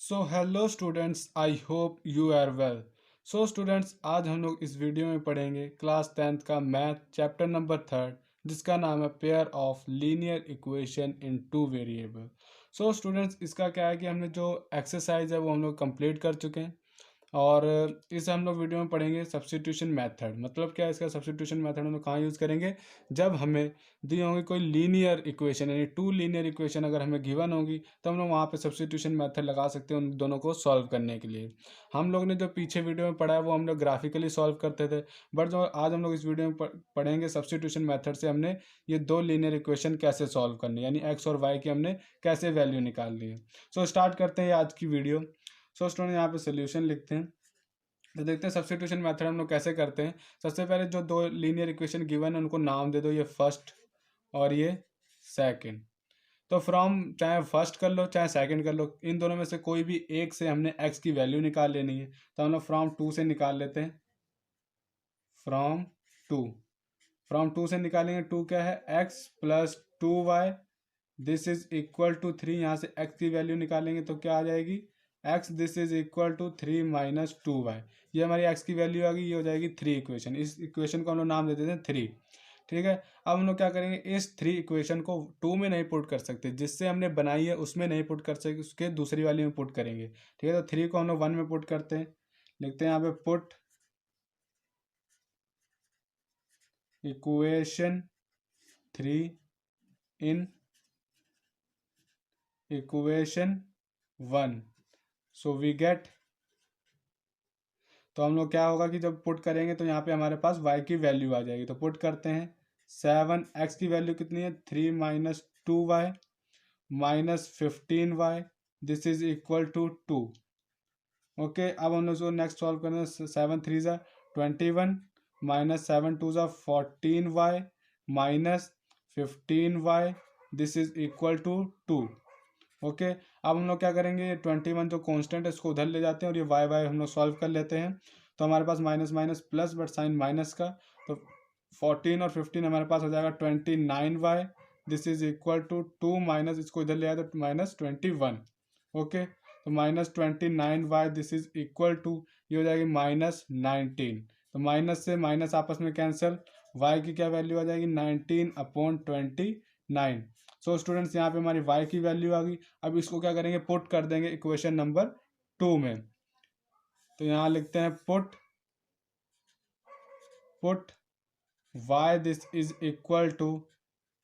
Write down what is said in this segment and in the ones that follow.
So hello students, I hope you are well. So students, आज हम लोग इस वीडियो में पढ़ेंगे क्लास 10th का मैथ चैप्टर नंबर 3, जिसका नाम है pair of linear equation in two variable. So students, इसका क्या है कि हमने जो एक्सरसाइज है वो हम लोग कंप्लीट कर चुके हैं। और इस हम लोग वीडियो में पढ़ेंगे सब्स्टिट्यूशन मेथड। मतलब क्या है इसका? सब्स्टिट्यूशन मेथड हम लोग कहाँ यूज़ करेंगे? जब हमें दी होंगी कोई लीनियर इक्वेशन, यानी टू लीनियर इक्वेशन अगर हमें गिवन होगी तो हम लोग वहाँ पे सब्स्टिट्यूशन मेथड लगा सकते हैं उन दोनों को सॉल्व करने के लिए। हम लोग ने जो पीछे वीडियो में पढ़ा है वो हम लोग ग्राफिकली सॉल्व करते थे, बट जो आज हम लोग इस वीडियो में पढ़ेंगे सब्स्टिट्यूशन मेथड से हमने ये दो लीनियर इक्वेशन कैसे सॉल्व करनी है, यानी एक्स और वाई की हमने कैसे वैल्यू निकालनी है। सो स्टार्ट करते हैं आज की वीडियो। सो स्टूडेंट, यहाँ पे सोल्यूशन लिखते हैं। तो देखते हैं सब्स्टिट्यूशन मेथड हम लोग कैसे करते हैं। सबसे पहले जो दो लीनियर इक्वेशन गिवन है उनको नाम दे दो, ये फर्स्ट और ये सेकंड। तो फ्रॉम, चाहे फर्स्ट कर लो चाहे सेकंड कर लो, इन दोनों में से कोई भी एक से हमने एक्स की वैल्यू निकाल लेनी है। तो हम लोग फ्रॉम टू से निकाल लेते हैं। फ्रॉम टू, फ्रॉम टू से निकालेंगे। टू क्या है? X plus two y, this is equal to three. यहाँ से एक्स की वैल्यू निकालेंगे तो क्या आ जाएगी? X this is equal to three minus two y. ये हमारी एक्स की वैल्यू आ गई, ये हो जाएगी थ्री इक्वेशन। इस इक्वेशन को हम लोग नाम दे देते हैं थ्री। ठीक है, अब हम लोग क्या करेंगे, इस थ्री इक्वेशन को टू में नहीं पुट कर सकते, जिससे हमने बनाई है उसमें नहीं पुट कर सकते, उसके दूसरी वाली में पुट करेंगे। ठीक है, तो थ्री को हम लोग वन में पुट करते हैं। लिखते हैं यहाँ पे put equation three in equation one. So we get, तो हम लोग क्या होगा कि जब पुट करेंगे तो यहाँ पे हमारे पास y की वैल्यू आ जाएगी। तो पुट करते हैं, सेवन, x की वैल्यू कितनी है? Three minus two y minus fifteen y, this is equal to two. Okay, अब हम लोग जो नेक्स्ट सॉल्व करना है, सेवन थ्री ज़ा 21 माइनस सेवन टू ज़ा 14 y minus 15 y, this is equal to two. Okay, अब हम लोग क्या करेंगे, 21 जो कांस्टेंट है इसको उधर ले जाते हैं और ये वाई वाई हम लोग सॉल्व कर लेते हैं। तो हमारे पास minus minus plus, but sign minus का। तो 14 और 15 हमारे पास हो जाएगा 29 y, this is equal to two, minus इसको इधर ले आए तो माइनस 21। ओके, तो minus 29 y, this is equal to, ये हो जाएगी माइनस 19। तो माइनस से माइनस आपस में कैंसिल, वाई की क्या वैल्यू आ जाएगी? 19/29। सो स्टूडेंट्स, यहाँ पे हमारी y की वैल्यू आ गई। अब इसको क्या करेंगे, पुट कर देंगे इक्वेशन नंबर टू में। तो यहाँ लिखते हैं put put y this is equal to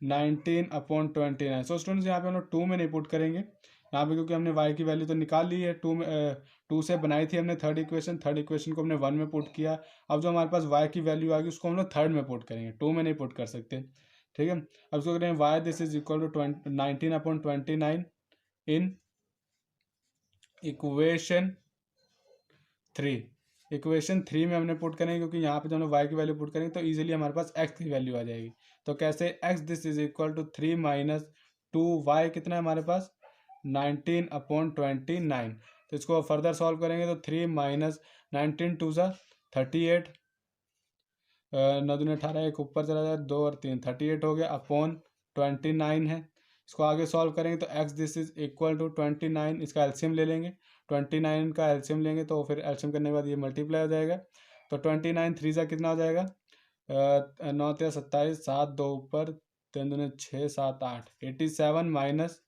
19/29। So students, यहाँ पे हम लोग टू में नहीं पुट करेंगे यहाँ पे, क्योंकि हमने y की वैल्यू तो निकाल ली है। टू में टू से बनाई थी हमने थर्ड इक्वेशन, थर्ड इक्वेशन को हमने वन में पुट किया। अब जो हमारे पास y की वैल्यू आ गई उसको हम लोग थर्ड में पुट करेंगे, टू में नहीं पुट कर सकते। ठीक है, अब इसको करेंगे y this is equal to 19/29 in equation three. Equation three में हमने पुट करेंगे, क्योंकि यहाँ पे जो हम वाई की वैल्यू पुट करेंगे तो इजीली हमारे पास एक्स की वैल्यू आ जाएगी। तो कैसे? X this is equal to three minus two y, कितना है हमारे पास? 19/29। तो इसको फर्दर सॉल्व करेंगे तो थ्री माइनस 19 टू ज़ा 38, नौ दूनी 18, एक ऊपर चला जाए, दो और तीन 38 हो गया, अपॉन 29 है। इसको आगे सॉल्व करेंगे तो x this is equal to 29, इसका एल्सियम ले लेंगे। 29 का एल्सियम लेंगे तो फिर एल्सियम करने के बाद ये मल्टीप्लाई हो जाएगा। तो 29 थ्री सा कितना हो जाएगा? नौ तेरह 27, सात दो ऊपर, तीन दूनी छः, सात आठ, 87 माइनस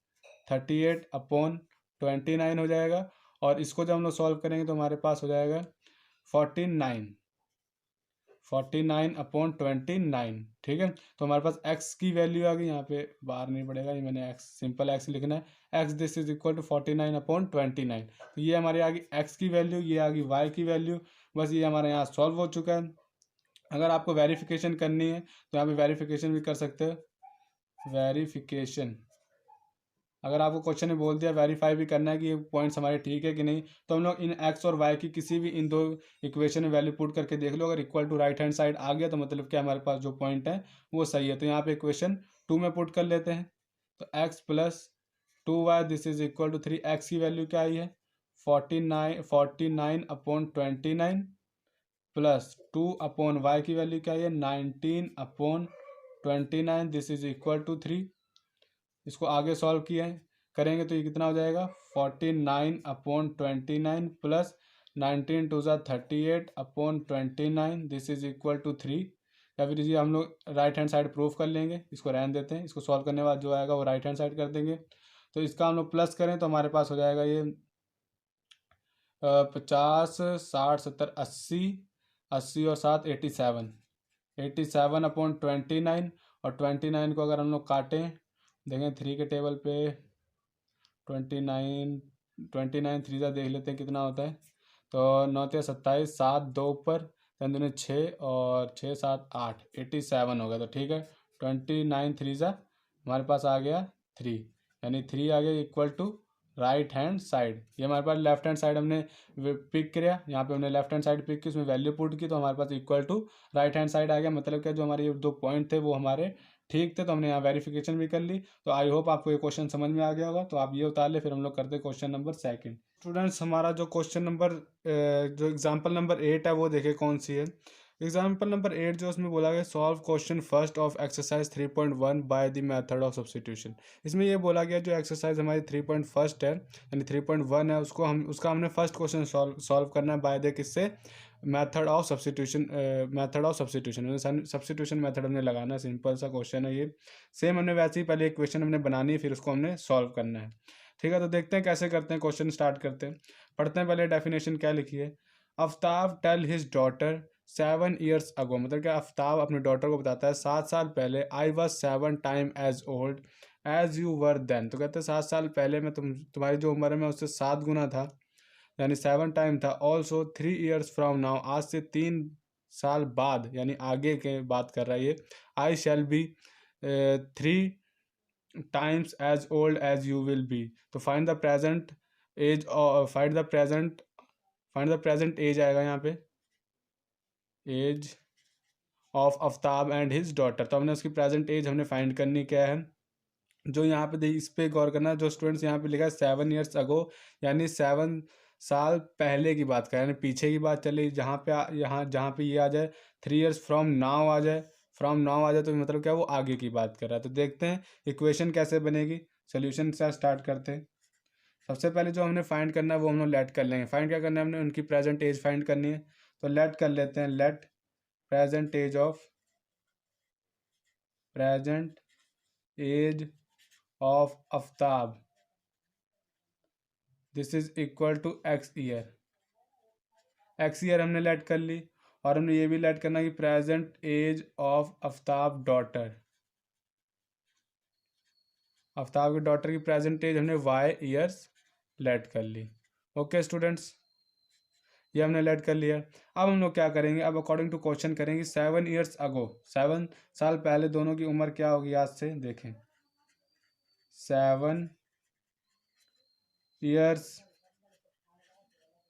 38/29 हो जाएगा। और इसको जब हम लोग सॉल्व करेंगे तो हमारे पास हो जाएगा 49/29। ठीक है, तो हमारे पास x की वैल्यू आ गई। यहाँ पे बाहर नहीं पड़ेगा, ये मैंने x सिंपल x लिखना है। x this is equal to 49/29। तो ये हमारी आ गई x की वैल्यू, ये आ गई y की वैल्यू। बस ये हमारे यहाँ सॉल्व हो चुका है। अगर आपको वेरिफिकेशन करनी है तो यहाँ पे वेरिफिकेशन भी कर सकते हो। वेरिफिकेशन, अगर आपको क्वेश्चन में बोल दिया वेरीफाई भी करना है कि ये पॉइंट्स हमारे ठीक है कि नहीं, तो हम लोग इन एक्स और वाई की किसी भी इन दो इक्वेशन में वैल्यू पुट करके देख लो। अगर equal to right hand side आ गया तो मतलब कि हमारे पास जो पॉइंट है वो सही है। तो यहाँ पे इक्वेशन टू में पुट कर लेते हैं। तो x plus two y this is equal to three. X की वैल्यू क्या आई है? 49/29 प्लस टू अपॉन वाई की वैल्यू क्या है? 19/29, this is equal to three. इसको आगे सॉल्व किया है करेंगे तो ये कितना हो जाएगा 49/29 प्लस 19 टू ज़ा 38/29, दिस इज इक्वल टू 3। या फिर इसे हम लोग राइट हैंड साइड प्रूफ कर लेंगे, इसको रहने देते हैं, इसको सॉल्व करने के बाद जो आएगा वो राइट हैंड साइड कर देंगे। तो इसका हम लोग प्लस करें तो हमारे पास हो जाएगा ये 50, 60, 70, 80, 80 और 7 87, 87/29। और 29 को अगर हम लोग काटें, देखें 3 के टेबल पे 29, 29 3 देख लेते हैं कितना होता है। तो 9 × 27, 7 2 ऊपर, 3 दूनी 6 और 6 7 8, 87 होगा। तो ठीक है, 29 3 हमारे पास आ गया 3, यानी 3 आ गया equal to right hand side. ये हमारे पास लेफ्ट हैंड साइड हमने पिक किया, यहाँ पे हमने लेफ्ट हैंड साइड पिक की, उसमें वैल्यू पुट की, तो हमारे पास equal to right hand side आ गया। मतलब क्या, जो हमारे ये 2 पॉइंट थे वो हमारे ठीक थे, तो हमने यहाँ वेरिफिकेशन भी कर ली। तो आई होप आपको ये क्वेश्चन समझ में आ गया होगा। तो आप ये उतार ले, फिर हम लोग करते हैं क्वेश्चन नंबर 2। स्टूडेंट्स, हमारा जो क्वेश्चन नंबर जो एग्जाम्पल नंबर 8 है वो देखे कौन सी है। एग्जाम्पल नंबर 8 जो उसमें बोला गया, solve question first of exercise 3.1 by the method of substitution. इसमें ये बोला गया जो एक्सरसाइज हमारी 3.1 है, यानी 3.1 है, उसको उसका हमने फर्स्ट क्वेश्चन सॉल्व करना है बाय द किससे, method of substitution. Method of substitution, substitution method हमने लगाना है। सिंपल सा क्वेश्चन है ये। सेम हमने वैसे ही पहले इक्वेशन हमने बनानी है, फिर उसको हमने सॉल्व करना है। ठीक है, तो देखते हैं कैसे करते हैं। क्वेश्चन स्टार्ट करते हैं, पढ़ते हैं। पहले डेफिनेशन क्या लिखी है। Aftab tell his daughter 7 years ago, मतलब क्या, आफ्ताब अपने डॉटर को बताता है 7 साल पहले, I was 7 time as old as you were then. तो कहते हैं 7 साल पहले मैं तुम्हारी जो उम्र है मैं उससे 7 गुना था, यानी 7 टाइम था। ऑल्सो 3 years फ्रॉम नाउ, आज से 3 साल बाद, यानी आगे के बात कर रहा है ये, I shall be 3 times as old as you will be. तो find the present age, find the present age आएगा यहाँ पे, age of Aftab and his daughter. तो हमने उसकी प्रेजेंट एज हमने फाइंड करनी क्या है, जो यहाँ पे इस पे गौर करना, जो स्टूडेंट्स यहाँ पे लिखा है 7 years अगो, यानी 7 साल पहले की बात कर, यानी पीछे की बात चली। जहाँ पे यहाँ जहाँ पे ये आ जाए 3 years फ्रॉम नाउ आ जाए, फ्रॉम नाउ आ जाए, तो मतलब क्या, वो आगे की बात कर रहा है। तो देखते हैं इक्वेशन कैसे बनेगी, सोल्यूशन से स्टार्ट करते हैं। सबसे पहले जो हमने फाइंड करना है वो हम लोग लेट कर लेंगे। फाइंड क्या करना है हमने, उनकी प्रेजेंट एज फाइंड करनी है। तो लेट कर लेते हैं, let present age of Aftab, this is equal to x year. X year हमने लेट कर ली, और हमने ये भी लेट करना कि present age of Aftab daughter, Aftab की डॉटर की प्रेजेंट एज हमने वाई ईयर्स लेट कर ली। ओके स्टूडेंट्स, ये हमने लेट कर लिया। अब हम लोग क्या करेंगे, अब अकॉर्डिंग टू क्वेश्चन करेंगे 7 years अगो, 7 साल पहले दोनों की उम्र क्या होगी आज से, देखें 7 years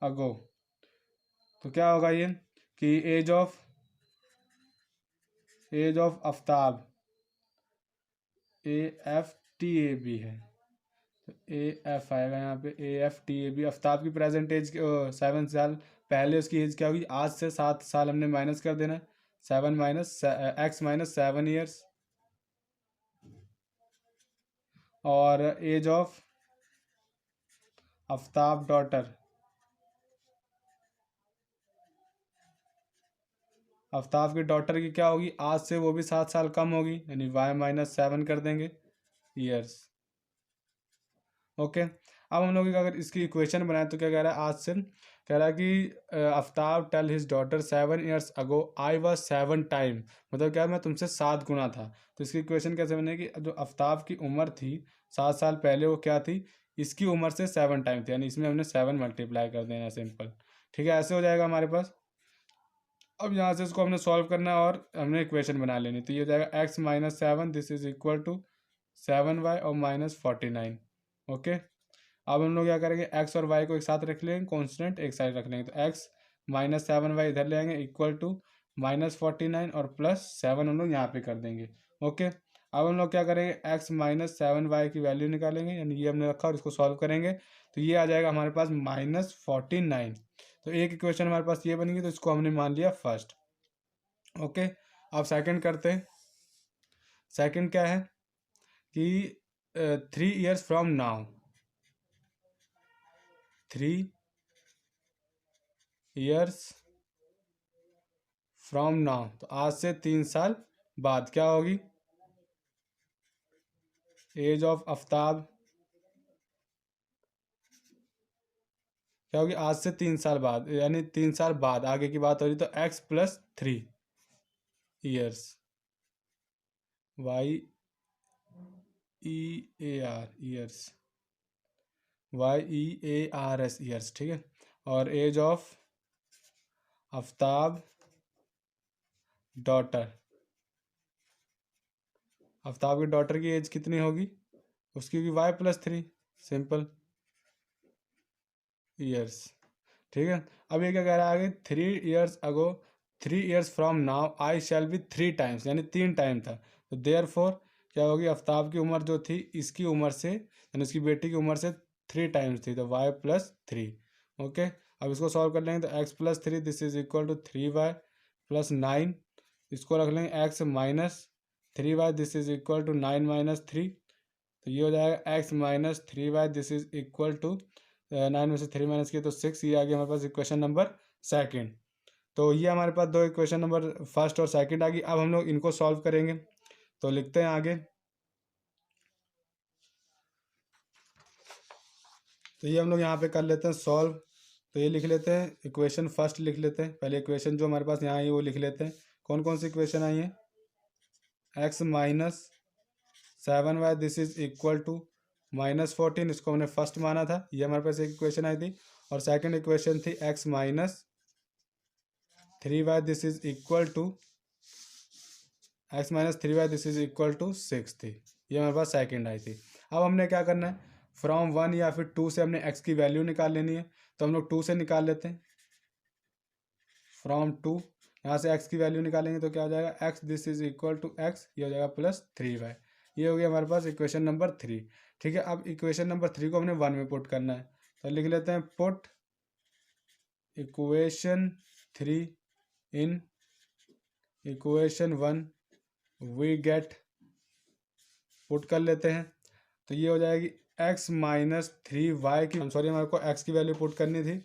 अगो, तो क्या होगा ये कि एज ऑफ आफ्ताब, AFTAB है, तो AF आएगा यहाँ पे, AFTAB। आफ्ताब की प्रेजेंट एज 7 साल पहले उसकी एज क्या होगी, आज से 7 साल हमने माइनस कर देना है, 7 माइनस एक्स माइनस 7 years, और age of Aftab daughter, Aftab की डॉटर की क्या होगी, आज से वो भी 7 साल कम होगी, यानी वाई माइनस 7 कर देंगे ईयर्स। ओके, अब हम लोग अगर इसकी इक्वेशन बनाए तो क्या कह रहा है, आज से कह रहा है कि Aftab tell his daughter 7 years ago I was 7 time, मतलब क्या, मैं तुमसे 7 गुना था। तो इसकी इक्वेशन कैसे बनेगी, जो आफ्ताब की उम्र थी 7 साल पहले वो क्या थी, इसकी उम्र से 7 टाइम थी, यानी इसमें हमने 7 मल्टीप्लाई कर देना, सिंपल। ठीक है, ऐसे हो जाएगा हमारे पास। अब यहाँ से इसको हमने सॉल्व करना है और हमने इक्वेशन बना लेनी। तो ये हो जाएगा x minus 7, this is equal to 7y और माइनस 49। ओके, अब हम लोग क्या करेंगे, x और y को एक साथ रख लेंगे, कांस्टेंट एक साइड रख लेंगे। तो x माइनस 7y इधर ले आएंगे, इक्वल टू माइनस 49 और प्लस 7 हम लोग यहाँ पे कर देंगे। ओके, अब हम लोग क्या करेंगे, x माइनस 7y की वैल्यू निकालेंगे, यानी ये हमने रखा और इसको सॉल्व करेंगे। तो ये आ जाएगा हमारे पास -49। तो एक इक्वेशन हमारे पास ये बनेगी, तो इसको हमने मान लिया फर्स्ट। ओके, अब सेकंड करते हैं। सेकंड क्या है कि 3 years from now, 3 years from now, तो आज से 3 साल बाद क्या होगी? एज ऑफ आफ्ताब क्या होगी? आज से 3 साल बाद, यानी 3 साल बाद आगे की बात हो रही, तो x+3 years, YEAR ईयर्स, ठीक है। और age of Aftab daughter, Aftab की डॉटर की एज कितनी होगी? उसकी होगी y+3, सिंपल ईयर्स, ठीक है। अब ये क्या कह रहा है आगे? 3 years ago, 3 years from now I shall be 3 times, यानी 3 टाइम था। तो देयर फोर क्या होगी? आफ्ताब की उम्र जो थी इसकी उम्र से, यानी उसकी बेटी की उम्र से 3 times थी, तो y+3। ओके, अब इसको सॉल्व कर लेंगे, तो x+3 this is equal to 3y+9, इसको रख लेंगे x-3y this is equal to 9-3, तो ये हो जाएगा x-3y this is equal to 9 में से 3 माइनस किया तो 6। ये आ गया हमारे पास इक्वेशन नंबर सेकंड। तो ये हमारे पास दो इक्वेशन नंबर फर्स्ट और सेकंड आ गई। अब हम लोग इनको सॉल्व करेंगे, तो लिखते हैं आगे। तो ये हम लोग यहाँ पे कर लेते हैं सॉल्व। तो ये लिख लेते हैं, इक्वेशन फर्स्ट लिख लेते हैं। पहले इक्वेशन जो हमारे पास यहाँ आई है वो लिख लेते हैं। कौन कौन सी इक्वेशन आई है? x-7y this is equal to -14, इसको हमने फर्स्ट माना था, ये हमारे पास एक इक्वेशन आई थी। और सेकंड इक्वेशन थी x-3y this is equal to x-3y this is equal to 6 थी, ये हमारे पास सेकंड आई थी। अब हमने क्या करना है? फ्रॉम 1 या फिर 2 से हमने x की वैल्यू निकाल लेनी है, तो हम लोग 2 से निकाल लेते हैं। फ्रॉम 2 यहाँ से x की वैल्यू निकालेंगे तो क्या हो जाएगा? x this is equal to x, ये हो जाएगा +3y। ये हो गया हमारे पास इक्वेशन नंबर 3, ठीक है। अब इक्वेशन नंबर 3 को हमने 1 में पुट करना है, तो लिख लेते हैं put equation 3 in equation 1 we get, put कर लेते हैं, तो ये हो जाएगी x-3y की, सॉरी हमारे को x की वैल्यू पुट करनी थी,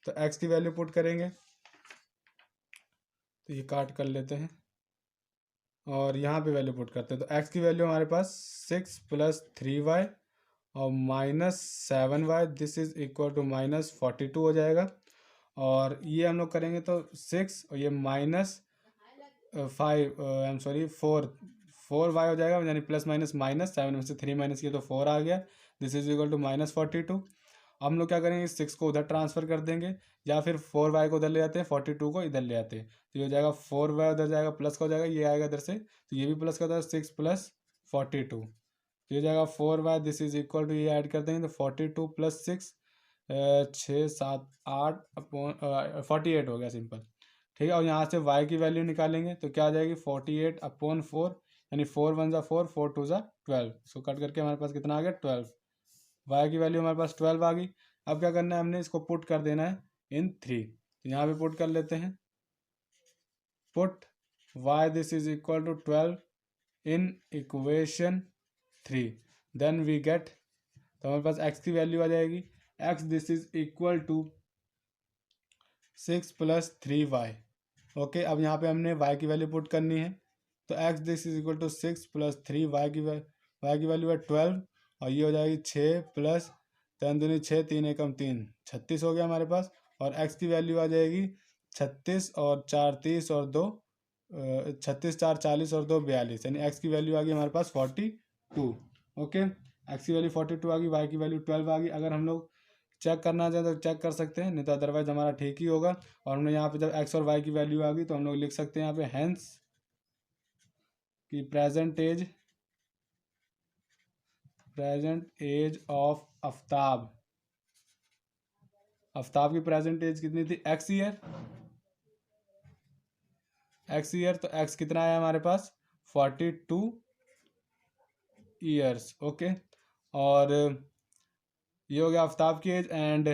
तो x की वैल्यू पुट करेंगे, तो ये काट कर लेते हैं और यहाँ पे वैल्यू पुट करते हैं। तो x की वैल्यू हमारे पास 6+3y और -7y this is equal to -42 हो जाएगा। और ये हम लोग करेंगे तो 6 और ये -5 आई एम सॉरी 4y हो जाएगा, यानी प्लस माइनस माइनस 7 में से 3 माइनस किया तो 4 आ गया, दिस इज इक्वल टू -42। अब हम लोग क्या करेंगे? 6 को उधर ट्रांसफर कर देंगे, या फिर 4y को उधर ले जाते हैं, 42 को इधर ले आते हैं, तो ये हो जाएगा 4y उधर जाएगा, प्लस का हो जाएगा, ये आएगा इधर से, तो ये भी प्लस का हो जाएगा, 6+42, तो ये हो जाएगा 4y this is equal to, ये ऐड कर देंगे तो 42+6 6 7 8 अपॉन 48 हो गया, सिंपल, ठीक है। और यहाँ से y की वैल्यू निकालेंगे तो क्या आ जाएगी? 48/4, यानी 4 1 ज़ा 4, 4 2 ज़ा 12, इसको कट करके हमारे पास कितना आ गया? 12। y की वैल्यू हमारे पास 12 आ गई। अब क्या करना है? हमने इसको पुट कर देना है इन 3, तो यहाँ पे पुट कर लेते हैं, put y this is equal to 12 in equation 3, then we get, तो हमारे पास x की वैल्यू आ जाएगी, x this is equal to 6+3y। Okay, अब यहाँ पे हमने y की वैल्यू पुट करनी है, तो x this is equal to 6+3, y की वैल्यू है 12, और ये हो जाएगी 6+3×2 6, 3 × 1 = 3, 36 हो गया हमारे पास। और x की वैल्यू आ जाएगी 36 और 4 30 और 2 36 4 40 और 2 42, यानी x की वैल्यू आ गई हमारे पास 42। ओके, x की वैल्यू 42 आ गई, y की वैल्यू 12 आ गई। अगर हम लोग चेक करना चाहें तो चेक कर सकते हैं, नहीं तो अदरवाइज हमारा ठीक ही होगा। और हमने यहाँ पे जब x और y की वैल्यू आ गई तो हम लोग लिख सकते हैं यहाँ पे हैंस की present age of Aftab, Aftab की प्रेजेंट एज कितनी थी? x ईयर, तो x कितना आया हमारे पास? 42 ईयर्स। ओके, और ये हो गया आफ्ताब की age, and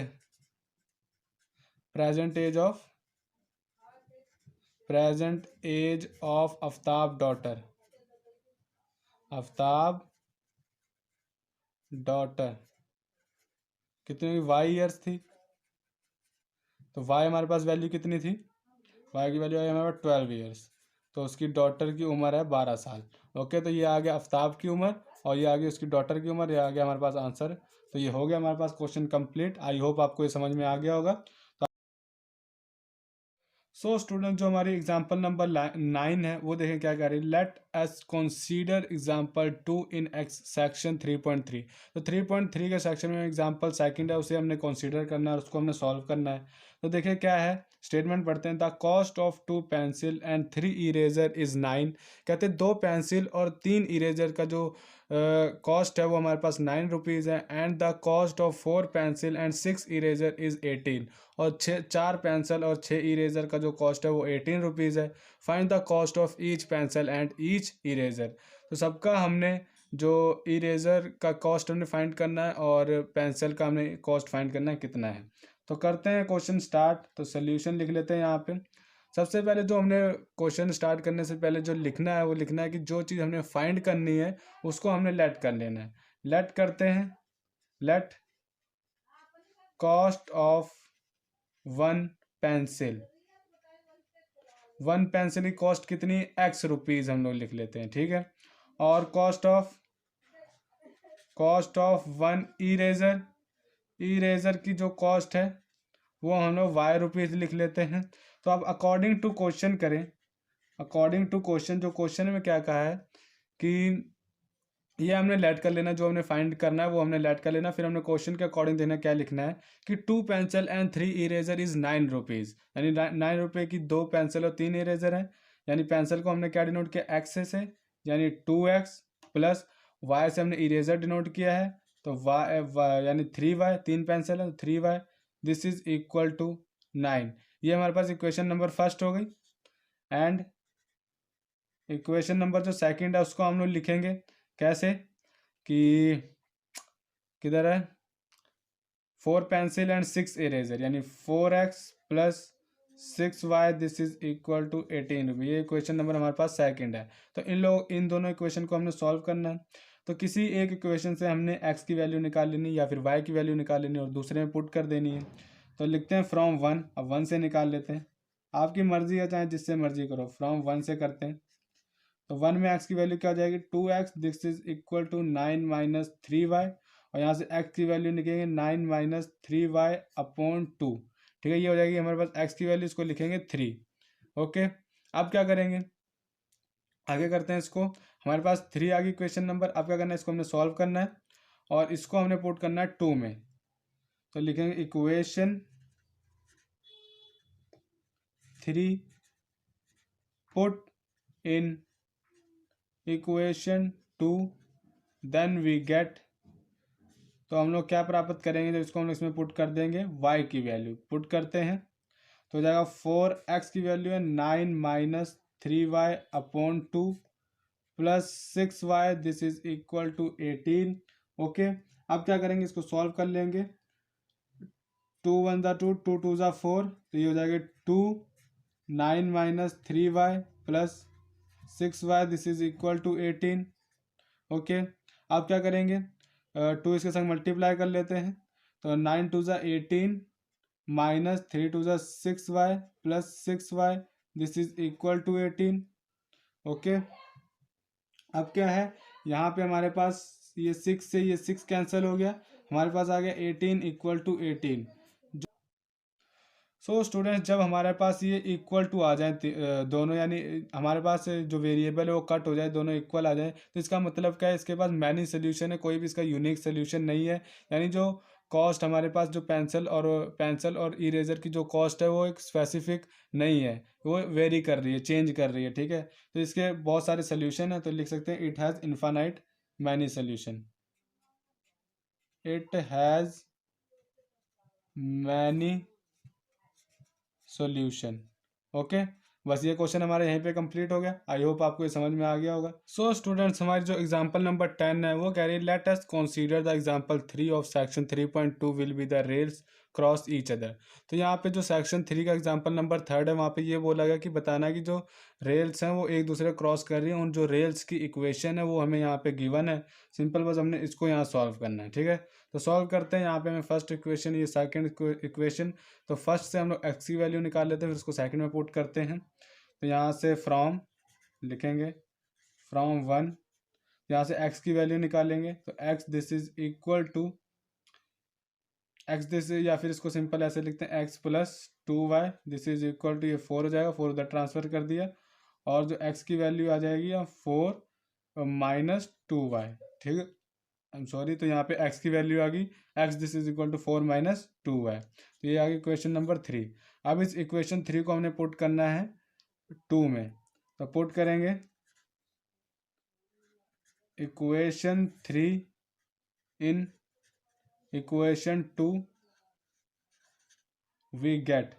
present age of Aftab daughter, Aftab daughter कितनी वाई ईयर्स थी, तो वाई हमारे पास वैल्यू कितनी थी, वाई की वैल्यू आई हमारे पास 12 ईयर्स, तो उसकी डॉटर की उम्र है 12 साल। ओके, तो ये आ गया आफ्ताब की उम्र और ये आ गई उसकी डॉटर की उम्र, ये आ गया हमारे पास आंसर। तो ये हो गया हमारे पास क्वेश्चन कंप्लीट। आई होप आपको ये समझ में आ गया होगा। सो स्टूडेंट, जो हमारी एग्जाम्पल नंबर 9 है वो देखें क्या कह रही है। लेट एस कंसीडर एग्जाम्पल 2 इन एक्स सेक्शन 3.3। तो 3.3 के सेक्शन में एग्जाम्पल सेकंड है, उसे हमने कंसीडर करना है और उसको हमने सॉल्व करना है। तो देखिए क्या है, स्टेटमेंट पढ़ते हैं। The cost of 2 pencil and 3 eraser is 9। कहते हैं 2 पेंसिल और 3 इरेजर का जो कॉस्ट है वो हमारे पास 9 रुपीज़ है। And the cost of 4 pencil and 6 eraser is 18। और 4 पेंसिल और 6 इरेजर का जो कॉस्ट है वो 18 रुपीज़ है। Find the cost of each pencil and each eraser. तो सबका हमने जो इरेजर का कॉस्ट हमने फाइंड करना है और पेंसिल का हमने कॉस्ट फाइंड करना है कितना है। तो करते हैं क्वेश्चन स्टार्ट। तो सोल्यूशन लिख लेते हैं यहाँ पे। सबसे पहले जो हमने क्वेश्चन स्टार्ट करने से पहले जो लिखना है वो लिखना है कि जो चीज़ हमने फाइंड करनी है उसको हमने लेट कर लेना है। लेट करते हैं, let cost of 1 pencil, 1 pencil की कॉस्ट कितनी, x रुपीज़ हम लोग लिख लेते हैं, ठीक है। और कॉस्ट ऑफ 1 इरेजर, इरेजर की जो कॉस्ट है वो हम लोग y रुपीज़ लिख लेते हैं। तो अब अकॉर्डिंग टू क्वेश्चन करें, अकॉर्डिंग टू क्वेश्चन, जो क्वेश्चन में क्या कहा है कि ये हमने लेट कर लेना, जो हमने फाइंड करना है वो हमने लेट कर लेना। फिर हमने क्वेश्चन के अकॉर्डिंग देना क्या लिखना है कि 2 pencil and 3 eraser is 9 rupees, यानी 9 रुपये की 2 पेंसिल और 3 इरेजर हैं। यानी पेंसिल को हमने क्या डिनोट किया, एक्स से, यानी 2x प्लस वाई से हमने इरेजर डिनोट किया है, तो वाई यानी 3y, 3 पेंसिल है तो 3y, this is equal to 9। ये हमारे पास इक्वेशन नंबर फर्स्ट हो गई। एंड इक्वेशन नंबर जो सेकंड है उसको हम लोग लिखेंगे कैसे कि किधर है, 4 पेंसिल एंड 6 इरेजर, यानी 4x plus 6y, this is equal to 18 रुपये। ये इक्वेशन नंबर हमारे पास सेकंड है। तो इन दोनों इक्वेशन को हमने सॉल्व करना है। तो किसी एक इक्वेशन से हमने x की वैल्यू निकाल लेनी या फिर y की वैल्यू निकाल लेनी और दूसरे में पुट कर देनी है। तो लिखते हैं फ्रॉम 1, अब 1 से निकाल लेते हैं। आपकी मर्जी है, चाहे जिससे मर्जी करो, फ्रॉम 1 से करते हैं। तो 1 में x की वैल्यू क्या हो जाएगी, 2x, this is equal to 9 minus 3y, और यहाँ से x की वैल्यू निकलेंगे 9 माइनस 3y अपॉन 2, ठीक है। ये हो जाएगी हमारे पास x की वैल्यू, इसको लिखेंगे 3। ओके, अब क्या करेंगे, आगे करते हैं इसको। हमारे पास 3 आ गई क्वेश्चन नंबर। अब क्या करना है, इसको हमने सॉल्व करना है और इसको हमने पुट करना है 2 में। तो लिखेंगे equation 3 put in equation 2, then we get. तो हम लोग क्या प्राप्त करेंगे, तो इसको हम लोग इसमें पुट कर देंगे, y की वैल्यू पुट करते हैं। तो हो जाएगा 4x की वैल्यू है 9 minus 3y upon 2 plus 6y, this is equal to 18। Okay, अब क्या करेंगे, इसको सॉल्व कर लेंगे। 2 1 ज़ा 2, 2 2 ज़ा 4, तो ये हो जाएगा 2 9 minus 3y plus 6y, this is equal to 18। Okay, अब क्या करेंगे, 2 इसके संग मल्टीप्लाई कर लेते हैं। तो 9 2 ज़ा 18 माइनस 3 2 ज़ा 6y plus 6y, this is equal to 18। Okay, अब क्या है, यहाँ पे हमारे पास ये 6 से ये 6 कैंसिल हो गया, हमारे पास आ गया 18 इक्वल टू 18। सो स्टूडेंट्स, जब हमारे पास ये इक्वल टू आ जाए दोनों, यानी हमारे पास जो वेरिएबल है वो कट हो जाए, दोनों इक्वल आ जाए, तो इसका मतलब क्या है, इसके पास मैनी सोल्यूशन है, कोई भी इसका यूनिक सोल्यूशन नहीं है। यानी जो कॉस्ट हमारे पास जो पेंसिल और इरेजर की जो कॉस्ट है वो एक स्पेसिफिक नहीं है, वो वेरी कर रही है, चेंज कर रही है, ठीक है। तो इसके बहुत सारे सोल्यूशन है, तो लिख सकते हैं it has infinite many solution, it has many solution. Okay, बस ये क्वेश्चन हमारे यहीं पे कंप्लीट हो गया। आई होप आपको ये समझ में आ गया होगा। सो स्टूडेंट्स, हमारी जो एग्जांपल नंबर 10 है वो कह रही है let us consider the example 3 of section 3.2 will be the rails cross each other. तो यहाँ पे जो सेक्शन 3 का एग्जांपल नंबर 3 है, वहाँ पे ये बोला गया कि बताना है कि जो रेल्स हैं वो एक दूसरे को क्रॉस कर रही हैं, उन जो रेल्स की इक्वेशन है वो हमें यहाँ पे गिवन है। सिंपल, बस हमने इसको यहाँ सॉल्व करना है। ठीक है, तो सॉल्व करते हैं। यहाँ पे हमें फर्स्ट इक्वेशन, ये सेकंड इक्वेशन, तो फर्स्ट से हम लोग एक्स की वैल्यू निकाल लेते हैं, फिर उसको सेकंड में पुट करते हैं। तो यहाँ से फ्रॉम लिखेंगे, फ्रॉम 1, यहाँ से x की वैल्यू निकालेंगे, तो x this is equal to x this, या फिर इसको सिंपल ऐसे लिखते हैं x plus 2y this is equal to, ये 4 हो जाएगा, 4 उधर ट्रांसफर कर दिया, और जो x की वैल्यू आ जाएगी 4 माइनस 2y। ठीक है, आई एम सॉरी, तो यहाँ पे x की वैल्यू आ गई, x this is equal to 4 minus 2y। तो ये आ गई इक्वेशन नंबर 3। अब इस इक्वेशन 3 को हमने पुट करना है 2 में, तो पुट करेंगे equation 3 in equation 2 we get.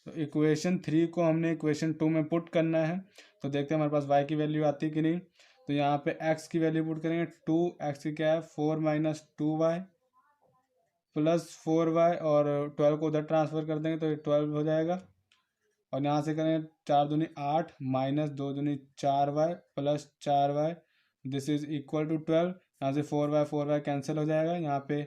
तो इक्वेशन 3 को हमने इक्वेशन 2 में पुट करना है, तो देखते हैं हमारे पास y की वैल्यू आती है कि नहीं। तो यहाँ पे x की वैल्यू पुट करेंगे, 2x की क्या है 4 माइनस 2y प्लस 4y, और 12 को उधर ट्रांसफर कर देंगे तो ये 12 हो जाएगा, और यहाँ से करेंगे 4 दूनी 8 माइनस 2 दूनी 4y plus 4y this is equal to 12। यहाँ से 4y कैंसिल हो जाएगा, यहाँ पे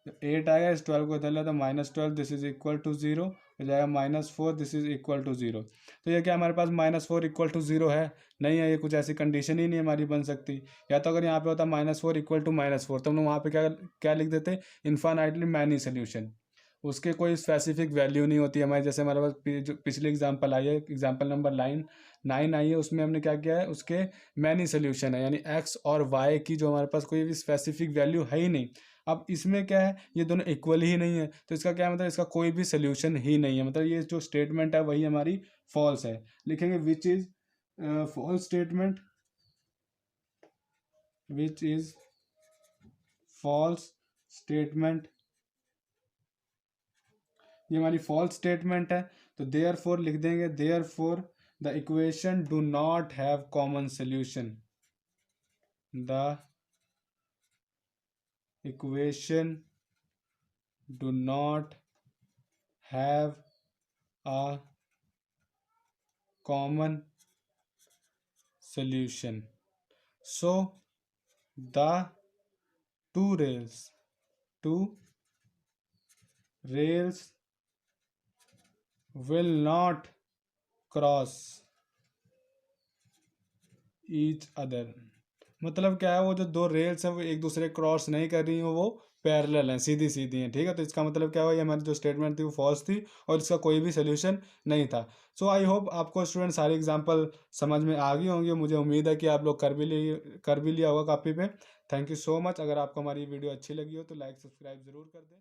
8 आएगा, इस 12 को इधर ले तो -12 दिस इज इक्वल टू 0 हो जाएगा, -4 दिस इज इक्वल टू 0। तो ये क्या हमारे पास -4 इक्वल टू 0 है? नहीं है, ये कुछ ऐसी कंडीशन ही नहीं हमारी बन सकती। या तो अगर यहाँ पे होता -4 इक्वल टू -4, तो हम लोग वहाँ पे क्या क्या लिख देते, इन्फानाइटली मैनी सोल्यूशन, उसके कोई स्पेसिफिक वैल्यू नहीं होती हमारे। जैसे हमारे पास जो पिछली एग्जांपल आई है, एग्जांपल नंबर 9 आई है, उसमें हमने क्या किया है, उसके मैनी सोल्यूशन है, यानी एक्स और वाई की जो हमारे पास कोई भी स्पेसिफिक वैल्यू है ही नहीं। अब इसमें क्या है, ये दोनों इक्वल ही नहीं है, तो इसका क्या मतलब, इसका कोई भी सोल्यूशन ही नहीं है, मतलब ये जो स्टेटमेंट है वही हमारी फॉल्स है। लिखेंगे which is false statement, which is false statement, ये हमारी फॉल्स स्टेटमेंट है। तो देयर फोर लिख देंगे, therefore the equation do not have common solution, the equation do not have a common solution, so the two rails will not cross each other। मतलब क्या है, वो जो दो रेल्स हैं वो एक दूसरे क्रॉस नहीं कर रही हैं, वो पैरेलल हैं, सीधी सीधी हैं। ठीक है, तो इसका मतलब क्या हुआ, ये हमारी जो स्टेटमेंट थी वो फॉल्स थी और इसका कोई भी सोल्यूशन नहीं था। सो आई होप आपको स्टूडेंट सारी एग्जांपल समझ में आ गई होंगी। मुझे उम्मीद है कि आप लोग कर भी लिया होगा कॉपी पे। Thank you so much. अगर आपको हमारी वीडियो अच्छी लगी हो तो लाइक सब्सक्राइब ज़रूर कर दें।